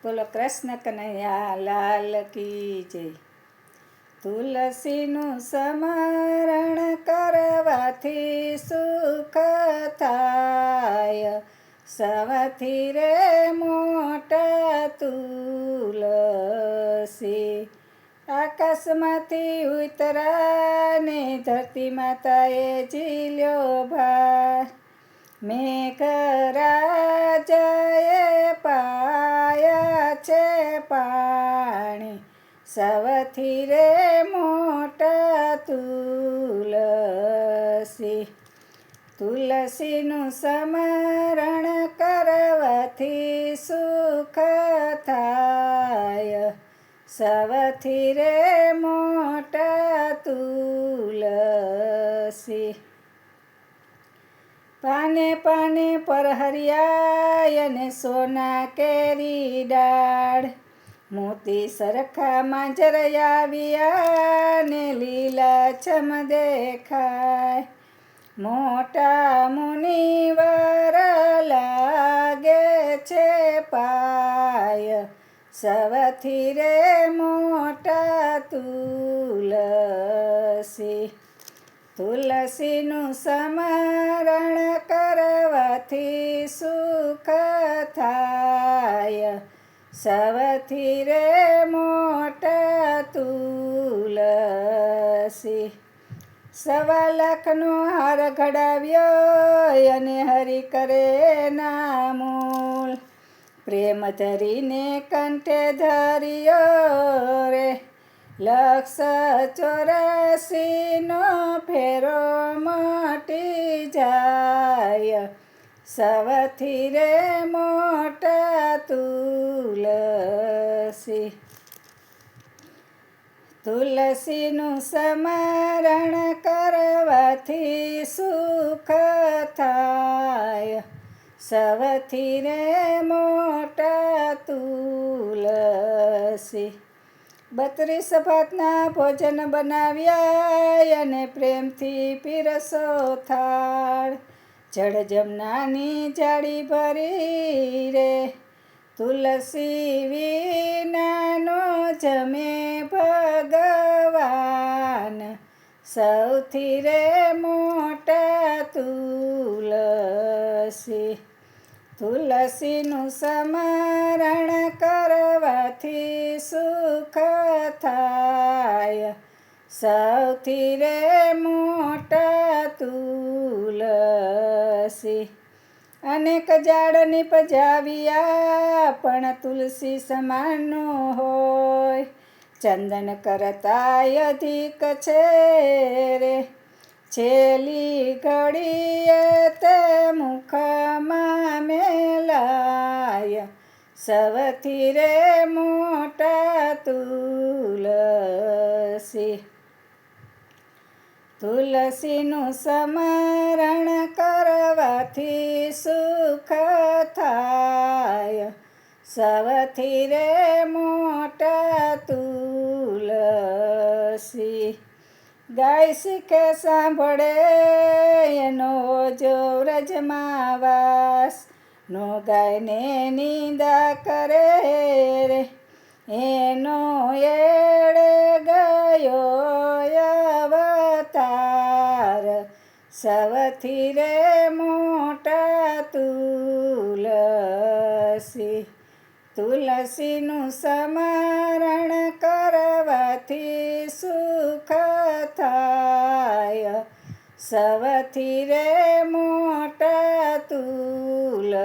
બોલો કૃષ્ણ કનૈયા લાલ કી જય. તુલસીનું સ્મરણ કરવાથી સુખ થાય, સૌથી રે મોટા તુલસી. આકાશમાંથી ઉતરા ને ધરતી માતાએ ઝીલ્યો ભાર, મેઘરાજાએ પાયા છે પાણી, સૌથી રે મોટા તુલસી. તુલસીનું સ્મરણ કરવાથી સુખ થાય, સૌથી રે મોટા તુલસી. પાને પાને પર હરિયાય અને સોના કેરી ડાળ, મોતી સરખા માંજર આવ્યા ને લીલાછમ દેખાય. મોટા મુનિવર લાગે છે પાય, સૌથી રે મોટા તુલસી. તુલસીનું સ્મરણ કરવાથી સુખ થાય, સૌથી રે મોટા તુલસી. 1.25 લાખનો હાર ઘડાવ્યો અને હરિ કરે નામૂલ, પ્રેમ ધરીને કંઠે ધર્યો રે. 184 નો ફેરો મટી જાય, સૌથી રે મોટા તુલસી. તુલસીનું સ્મરણ કરવાથી સુખ થાય, સૌથી રે મોટા તુલસી. 32 ભાતના ભોજન બનાવ્યા અને પ્રેમથી પીરસો થાળ, જળ જમનાની જાળી ભરી રે. તુલસી વિનાનો જમે ભગવાન, સૌથી રે મોટા તુલસી. તુલસીનું સ્મરણ કરવાથી સુખ થાય, સૌથી રે મોટા તુલસી. અનેક ઝાડ નિપજાવ્યા પણ તુલસી સમાન હોય, ચંદન કરતાંય અધિક છે રે. છેલ્લી ઘડીએ તે મુખમાં મેલાય, સૌથી રે મોટા તુલસી. તુલસીનું સ્મરણ કરવાથી સુખ થાય, સૌથી રે મોટા તુલસી. ગાય શીખે સાંભળે એનો જો વ્રજમાં વાસ, નો ગાયને નિંદા કરે રે. એનો એળે ગયો અવતાર, સૌથી રે મોટા તુલસી. તુલસીનું સ્મરણ કરવાથી સુખ થાય, સૌથી રે મોટા તુલસી.